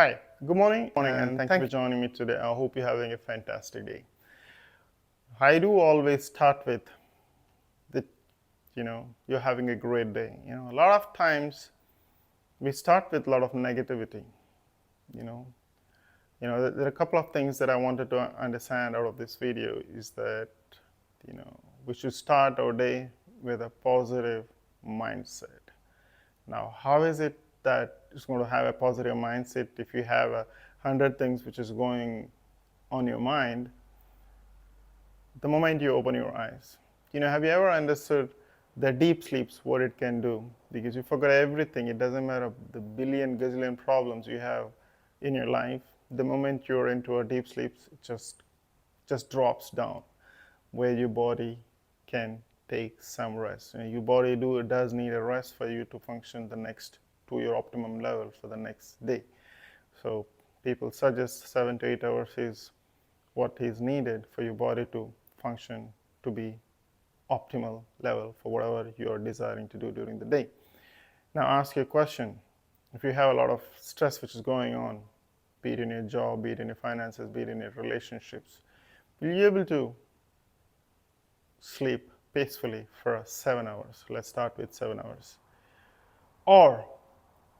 Hi, good morning, And and thank you thank for joining me today. I hope you're having a fantastic day. I do always start with the, you're having a great day. A lot of times we start with a lot of negativity. You know, there are a couple of things that I wanted to understand out of this video is that, we should start our day with a positive mindset. Now, how is it that it's going to have a positive mindset if you have 100 things which is going on your mind the moment you open your eyes? Have you ever understood the deep sleeps, what it can do? Because you forget everything. It doesn't matter the billion, gazillion problems you have in your life. The moment you're into a deep sleep, it just drops down, where your body can take some rest. Your body does need a rest for you to function the next to your optimum level for the next day. So people suggest 7 to 8 hours is what is needed for your body to function to be optimal level for whatever you are desiring to do during the day. Now ask you a question. If you have a lot of stress which is going on, be it in your job, be it in your finances, be it in your relationships, will you be able to sleep peacefully for 7 hours? Let's start with 7 hours. Or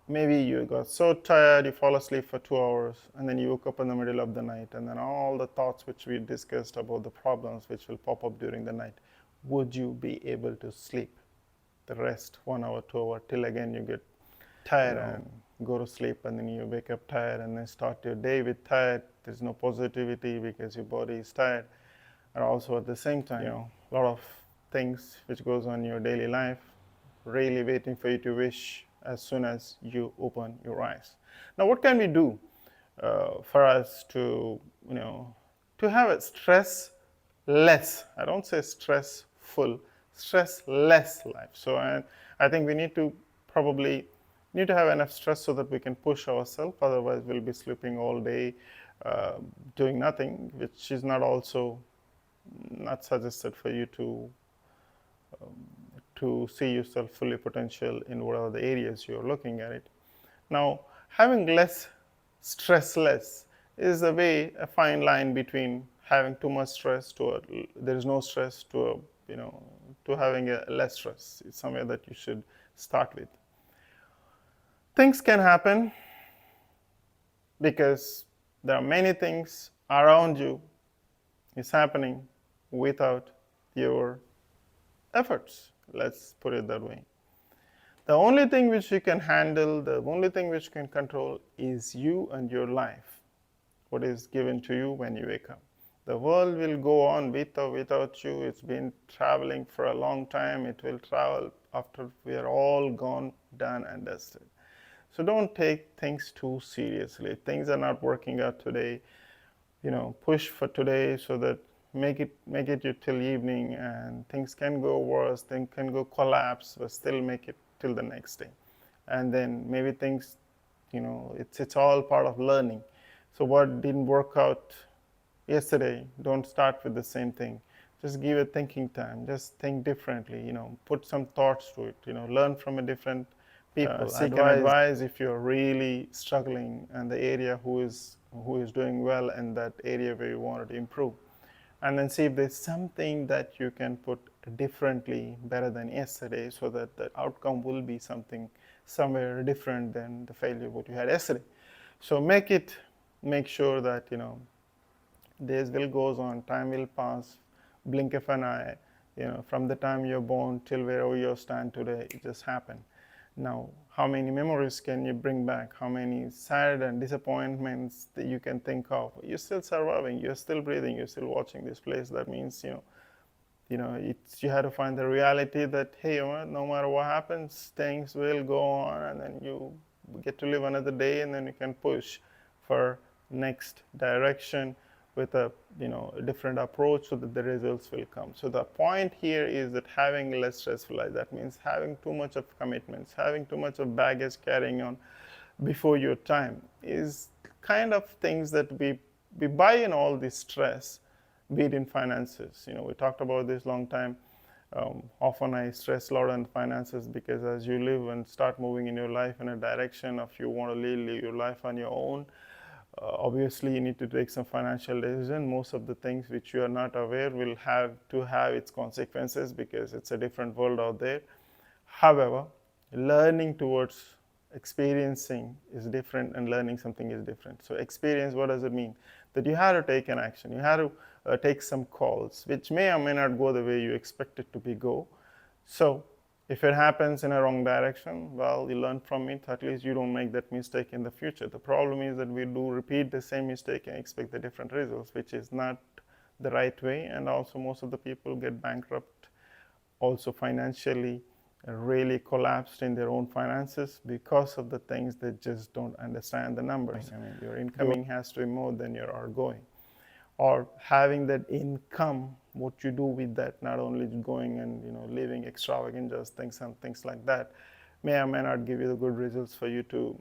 maybe you got so tired you fall asleep for 2 hours and then you woke up in the middle of the night, and then all the thoughts which we discussed about the problems which will pop up during the night, would you be able to sleep the rest 1 hour, 2 hour till again you get tired and go to sleep, and then you wake up tired and then start your day with tired? There's no positivity because your body is tired. And also at the same time, a lot of things which goes on in your daily life really waiting for you to wish as soon as you open your eyes. Now what can we do for us to to have a stress less, I don't say stressful, stress less life? So I think we probably need to have enough stress so that we can push ourselves. Otherwise we'll be sleeping all day, doing nothing, which is not suggested for you to see yourself fully potential in whatever the areas you're looking at it. Now, having less stressless is a fine line between having too much stress to there is no stress to to having a less stress. It's somewhere that you should start with. Things can happen because there are many things around you is happening without your efforts. Let's put it that way. The only thing which you can handle, the only thing which you can control is you and your life, what is given to you when you wake up. The world will go on with or without you. It's been traveling for a long time. It will travel after we are all gone, done, and dusted. So don't take things too seriously. Things are not working out today. Push for today so that make it you till evening, and things can go worse, things can go collapse, but still make it till the next day. And then maybe things, it's all part of learning. So what didn't work out yesterday, don't start with the same thing. Just give it thinking time. Just think differently. Put some thoughts to it. Learn from a different people. Seek advice if you're really struggling and the area who is doing well in that area where you wanted to improve, and then see if there's something that you can put differently, better than yesterday, so that the outcome will be somewhere different than the failure what you had yesterday. So make sure that days will goes on, time will pass, blink of an eye. From the time you're born till wherever you stand today, it just happened. Now, how many memories can you bring back? How many sad and disappointments that you can think of? You're still surviving. You're still breathing. You're still watching this place. That means you had to find the reality that, hey, no matter what happens, things will go on, and then you get to live another day, and then you can push for next direction with a different approach so that the results will come. So the point here is that having less stressful life, that means having too much of commitments, having too much of baggage carrying on before your time, is kind of things that we buy in all this stress, be it in finances. We talked about this long time. Often I stress a lot on finances because as you live and start moving in your life in a direction of you want to live your life on your own, obviously you need to take some financial decision. Most of the things which you are not aware will have to have its consequences because it's a different world out there. However, learning towards experiencing is different and learning something is different. So experience, what does it mean? That you have to take an action. You have to take some calls, which may or may not go the way you expect it to be go. So if it happens in a wrong direction, well, you learn from it. At least you don't make that mistake in the future. The problem is that we do repeat the same mistake and expect the different results, which is not the right way. And also most of the people get bankrupt also financially, really collapsed in their own finances because of the things they just don't understand the numbers. I mean, your incoming has to be more than your outgoing. Or having that income, what you do with that, not only going and living extravagant just things and things like that, may or may not give you the good results for you to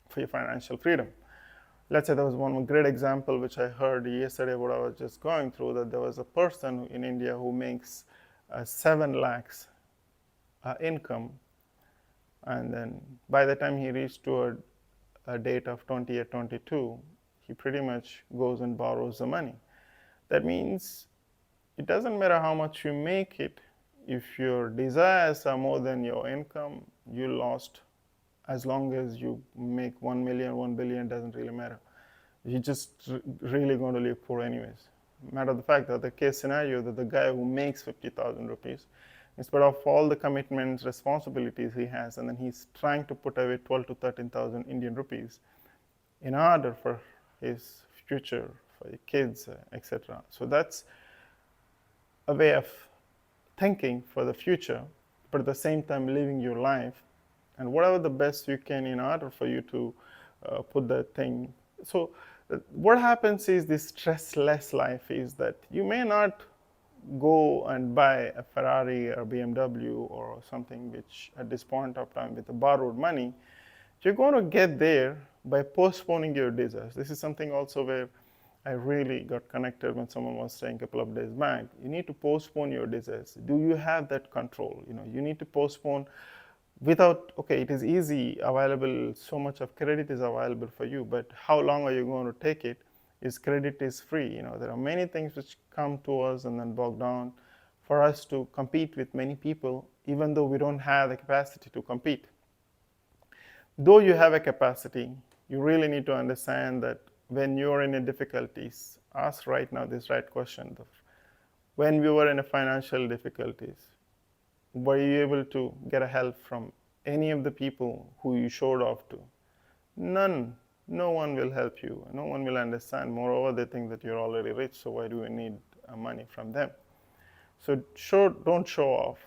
for your financial freedom. Let's say there was one great example which I heard yesterday what I was just going through, that there was a person in India who makes 7 lakhs income, and then by the time he reached to a date of 20 or 22, he pretty much goes and borrows the money. That means it doesn't matter how much you make it, if your desires are more than your income, you lost. As long as you make 1 million, 1 billion, doesn't really matter. You're just really going to live poor anyways. Matter of the fact that the case scenario that the guy who makes 50,000 rupees, instead of all the commitments, responsibilities he has, and then he's trying to put away 12 to 13,000 Indian rupees in order for his future, for your kids, etc. So that's a way of thinking for the future, but at the same time living your life and whatever the best you can in order for you to put that thing. So what happens is this stressless life is that you may not go and buy a Ferrari or BMW or something which at this point of time with the borrowed money, you're going to get there by postponing your desires. This is something also where I really got connected when someone was saying a couple of days back. You need to postpone your desires. Do you have that control? You need to postpone without, okay, it is easy, available, so much of credit is available for you, but how long are you going to take it? Is credit is free. There are many things which come to us and then bog down for us to compete with many people, even though we don't have the capacity to compete. Though you have a capacity, you really need to understand that when you're in a difficulties, ask right now this right question. When we were in a financial difficulties, were you able to get a help from any of the people who you showed off to? None. No one will help you. No one will understand. Moreover, they think that you're already rich, so why do we need money from them? So don't show off.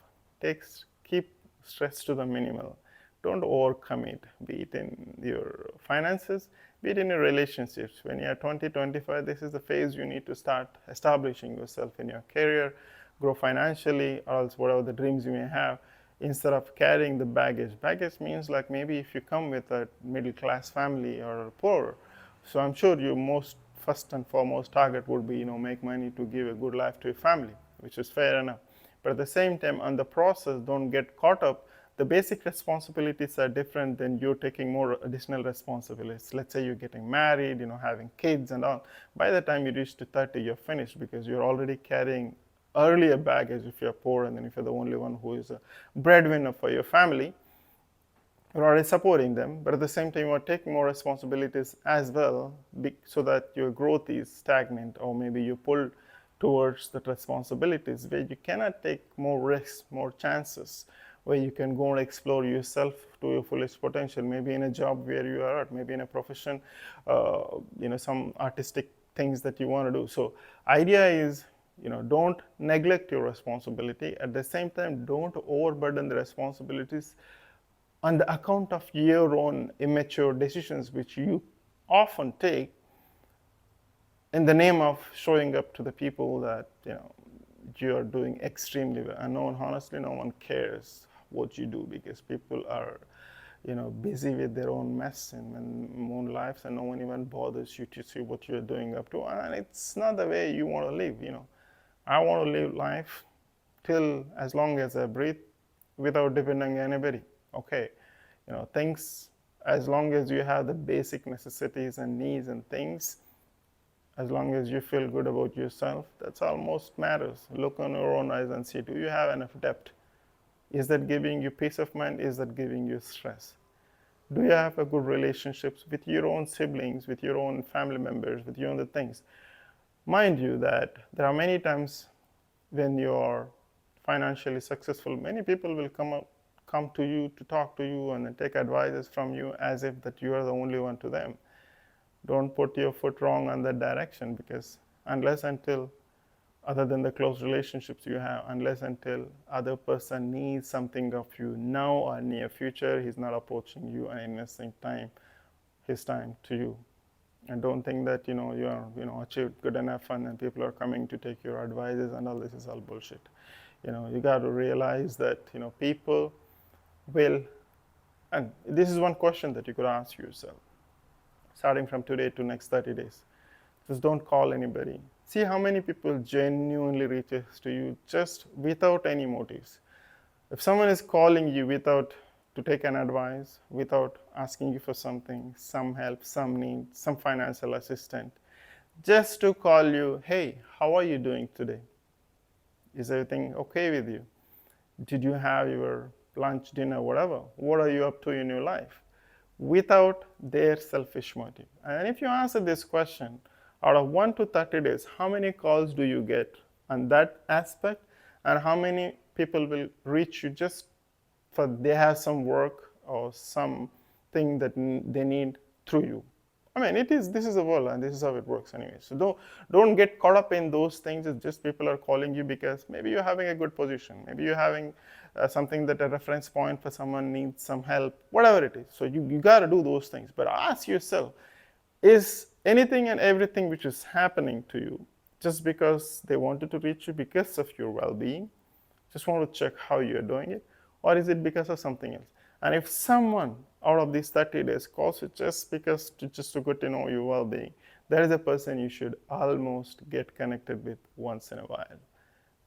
Keep stress to the minimal. Don't overcommit, be it in your finances, be it in your relationships. When you're 20, 25, this is the phase you need to start establishing yourself in your career, grow financially, or else whatever the dreams you may have, instead of carrying the baggage. Baggage means like maybe if you come with a middle class family or poor. So I'm sure your most first and foremost target would be, make money to give a good life to your family, which is fair enough. But at the same time, on the process, don't get caught up. The basic responsibilities are different than you're taking more additional responsibilities. Let's say you're getting married, having kids and all. By the time you reach to 30, you're finished because you're already carrying earlier baggage if you're poor, and then if you're the only one who is a breadwinner for your family, you're already supporting them. But at the same time, you are taking more responsibilities as well, so that your growth is stagnant, or maybe you pull towards the responsibilities where you cannot take more risks, more chances, where you can go and explore yourself to your fullest potential, maybe in a job where you are at, maybe in a profession, some artistic things that you want to do. So idea is, don't neglect your responsibility. At the same time, don't overburden the responsibilities on the account of your own immature decisions, which you often take in the name of showing up to the people that, you are doing extremely well. And honestly, no one cares what you do because people are, busy with their own mess and own lives, and no one even bothers you to see what you're doing up to. And it's not the way you want to live, I want to live life till as long as I breathe without depending on anybody. Okay, things, as long as you have the basic necessities and needs and things, as long as you feel good about yourself, that's almost matters. Look in your own eyes and see, do you have enough debt? Is that giving you peace of mind? Is that giving you stress? Do you have a good relationships with your own siblings, with your own family members, with your own things? Mind you that there are many times when you are financially successful, many people will come to you to talk to you and take advices from you as if that you are the only one to them. Don't put your foot wrong on that direction, because unless until, other than the close relationships you have, unless until other person needs something of you now or near future, he's not approaching you and investing his time to you. And don't think that you are achieved good enough and then people are coming to take your advices and all. This is all bullshit. You got to realize that people will, and this is one question that you could ask yourself starting from today to next 30 days. Just don't call anybody. See how many people genuinely reaches to you just without any motives. If someone is calling you without to take an advice, without asking you for something, some help, some need, some financial assistance, just to call you, hey, how are you doing today? Is everything okay with you? Did you have your lunch, dinner, whatever? What are you up to in your life? Without their selfish motive. And if you answer this question, out of 1 to 30 days, how many calls do you get on that aspect? And how many people will reach you just for they have some work or something that they need through you? I mean, this is the world and this is how it works anyway. So don't get caught up in those things. It's just people are calling you because maybe you're having a good position. Maybe you're having something that a reference point for someone needs some help, whatever it is. So you got to do those things. But ask yourself, is anything and everything which is happening to you just because they wanted to reach you because of your well-being? Just want to check how you're doing it. Or is it because of something else? And if someone out of these 30 days calls you just to get to know your well-being, that is a person you should almost get connected with once in a while.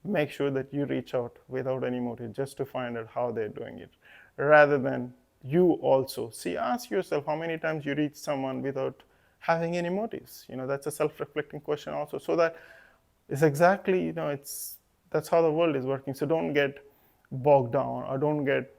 Make sure that you reach out without any motive just to find out how they're doing it, rather than you also. See, ask yourself how many times you reach someone without having any motives. That's a self-reflecting question also. So that it's exactly, that's how the world is working. So don't get bogged down or don't get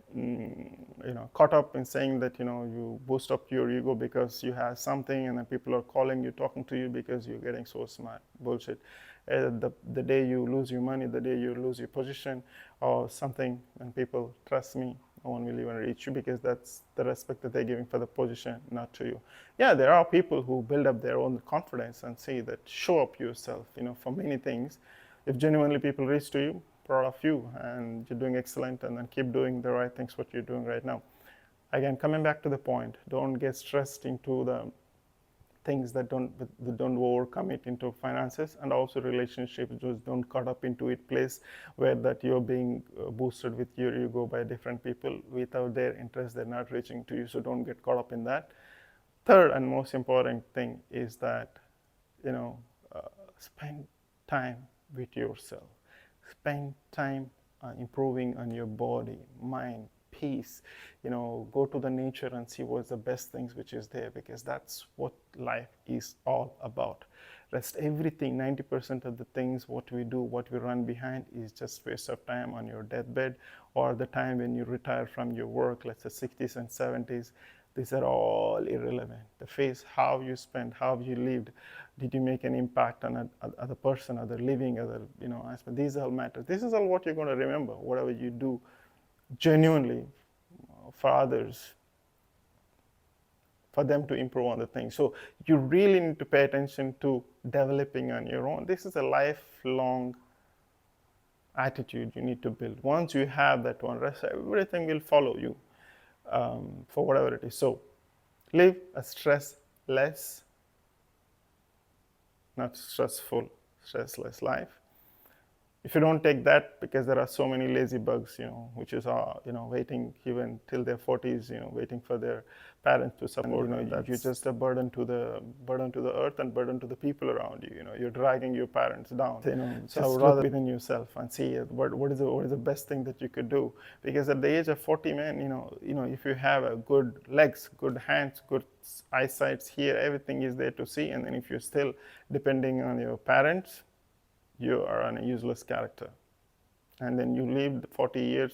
caught up in saying that you boost up your ego because you have something and then people are calling you, talking to you because you're getting so smart. Bullshit. The day you lose your money, the day you lose your position or something, and people, trust me, no one will even reach you, because that's the respect that they're giving for the position, not to you. Yeah, there are people who build up their own confidence and say that show up yourself for many things. If genuinely people reach to you, proud of you and you're doing excellent, and then keep doing the right things what you're doing right now. Again, coming back to the point, don't get stressed into the things that don't overcome it into finances, and also relationships. Just don't caught up into it place where that you're being boosted with your ego by different people without their interest. They're not reaching to you, so don't get caught up in that. Third and most important thing is that spend time with yourself. Spend time improving on your body, mind, peace. Go to the nature and see what's the best things which is there, because that's what life is all about. Rest everything, 90% of the things what we do, what we run behind, is just waste of time on your deathbed or the time when you retire from your work, let's say 60s and 70s. These are all irrelevant. The phase, how you spent, how you lived, did you make an impact on other person, other living, other aspect. These all matter. This is all what you're going to remember. Whatever you do, genuinely for others, for them to improve on the things. So you really need to pay attention to developing on your own. This is a lifelong attitude you need to build. Once you have that one, rest everything will follow you. For whatever it is. So live a stressless, not stressful, stressless life. If you don't take that, because there are so many lazy bugs, which is waiting even till their 40s, waiting for their parents to support. You're just a burden to the earth and burden to the people around you. You're dragging your parents down. So just look within yourself and see what is the best thing that you could do. Because at the age of 40, man, if you have a good legs, good hands, good eyesight here, everything is there to see. And then if you're still depending on your parents, you are a useless character. And then you live 40 years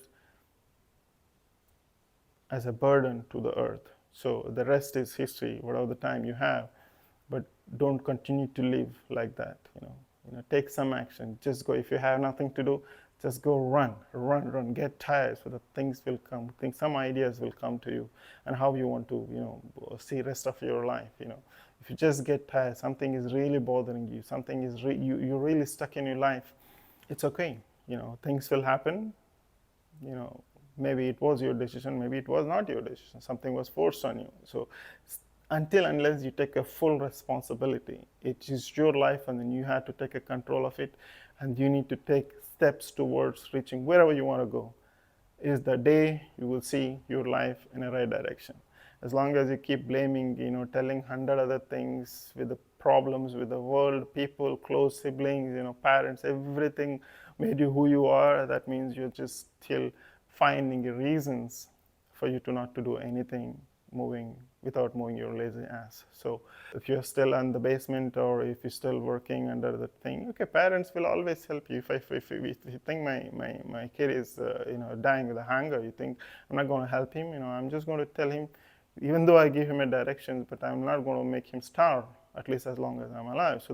as a burden to the earth. So the rest is history, whatever the time you have. But don't continue to live like that. Take some action. Just go. If you have nothing to do, just go run. Get tired so that things will come. Some ideas will come to you, and how you want to, see rest of your life. If you just get tired, something is really bothering you, something is you're really stuck in your life, it's okay. Things will happen. Maybe it was your decision, maybe it was not your decision. Something was forced on you. So unless you take a full responsibility, it is your life, and then you have to take a control of it, and you need to take steps towards reaching wherever you want to go, is the day you will see your life in a right direction. As long as you keep blaming, telling 100 other things with the problems with the world, people, close siblings, parents, everything made you who you are, that means you're just still finding reasons for you to not to do anything without moving your lazy ass. So if you're still in the basement, or if you're still working under the thing, okay, parents will always help you. If you think my kid is dying with a hunger, you think I'm not going to help him, I'm just going to tell him, even though I give him a direction, but I'm not going to make him starve, at least as long as I'm alive. So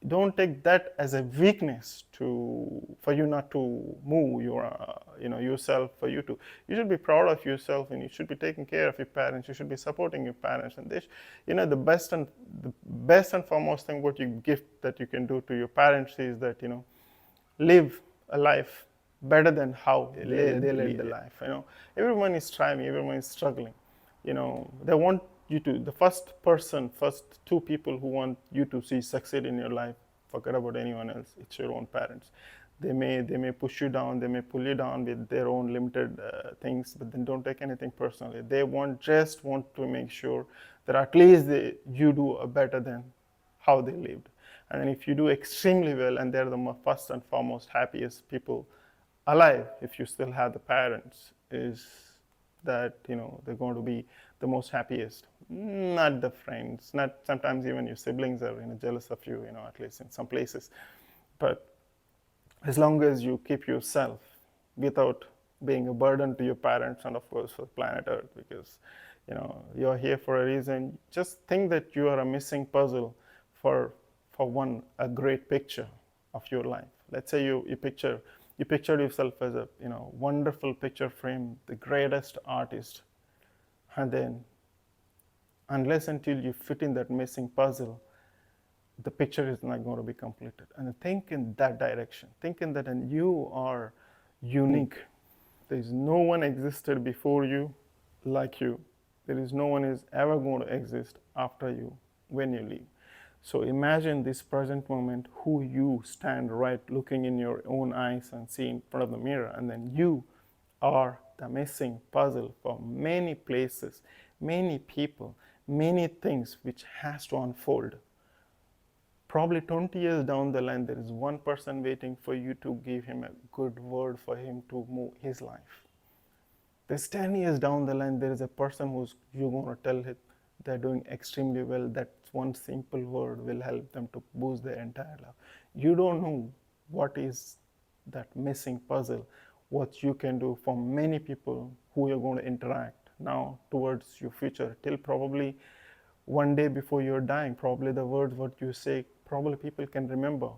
don't take that as a weakness for you not to move yourself. You should be proud of yourself, and you should be taking care of your parents. You should be supporting your parents. And the best and foremost thing, what gift that you can do to your parents is that live a life better than how they led the life. Everyone is striving, everyone is struggling. They want you to, the first two people who want you to see succeed in your life, forget about anyone else, it's your own parents. They may push you down, they may pull you down with their own limited things, but then don't take anything personally. They just want to make sure that at least you do better than how they lived. And then if you do extremely well, and they're the first and foremost happiest people alive, if you still have the parents, is that they're going to be the most happiest, not the friends, not sometimes even your siblings are jealous of you, at least in some places. But as long as you keep yourself without being a burden to your parents, and of course for planet Earth, because you're here for a reason. Just think that you are a missing puzzle for a great picture of your life. Let's say you pictured yourself as a wonderful picture frame, the greatest artist, and then unless until you fit in that missing puzzle, the picture is not going to be completed. And think in that direction. Think in that, and you are unique. There is no one existed before you like you. There is no one is ever going to exist after you when you leave. So imagine this present moment, who you stand right looking in your own eyes and see in front of the mirror, and then you are the missing puzzle for many places, many people, many things which has to unfold. Probably 20 years down the line, there is one person waiting for you to give him a good word for him to move his life. There's 10 years down the line, there is a person who's you're going to tell it they're doing extremely well. That one simple word will help them to boost their entire life. You don't know what is that missing puzzle, what you can do for many people who you're going to interact now towards your future, till probably one day before you're dying. Probably the words what you say, probably people can remember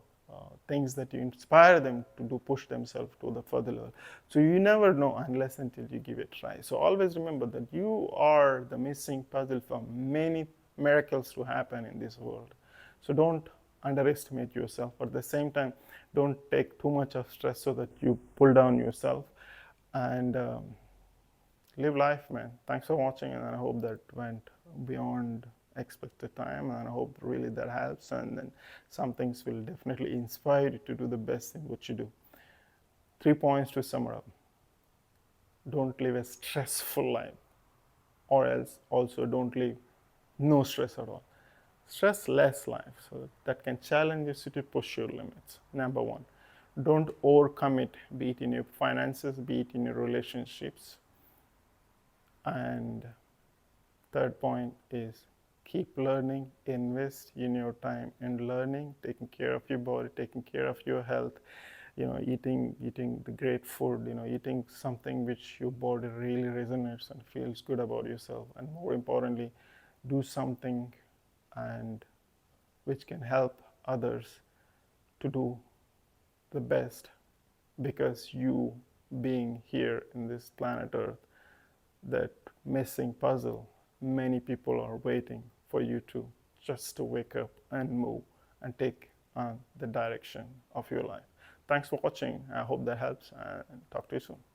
things that you inspire them to do, push themselves to the further level. So you never know unless until you give it a try. So always remember that you are the missing puzzle for many miracles to happen in this world. So don't underestimate yourself, but at the same time, don't take too much of stress so that you pull down yourself, and live life, man. Thanks for watching, and I hope that went beyond expected time, and I hope really that helps, and then some things will definitely inspire you to do the best in what you do. 3 points to sum up. Don't live a stressful life, or else also don't live no stress at all. Stress less life, so that can challenge you to push your limits. Number one, don't overcommit, be it in your finances, be it in your relationships. And third point is keep learning, invest in your time in learning, taking care of your body, taking care of your health, eating the great food, eating something which your body really resonates and feels good about yourself, and more importantly, do something and which can help others to do the best, because you being here in this planet Earth, that missing puzzle, many people are waiting for you to just to wake up and move and take on the direction of your life. Thanks for watching. I hope that helps, and talk to you soon.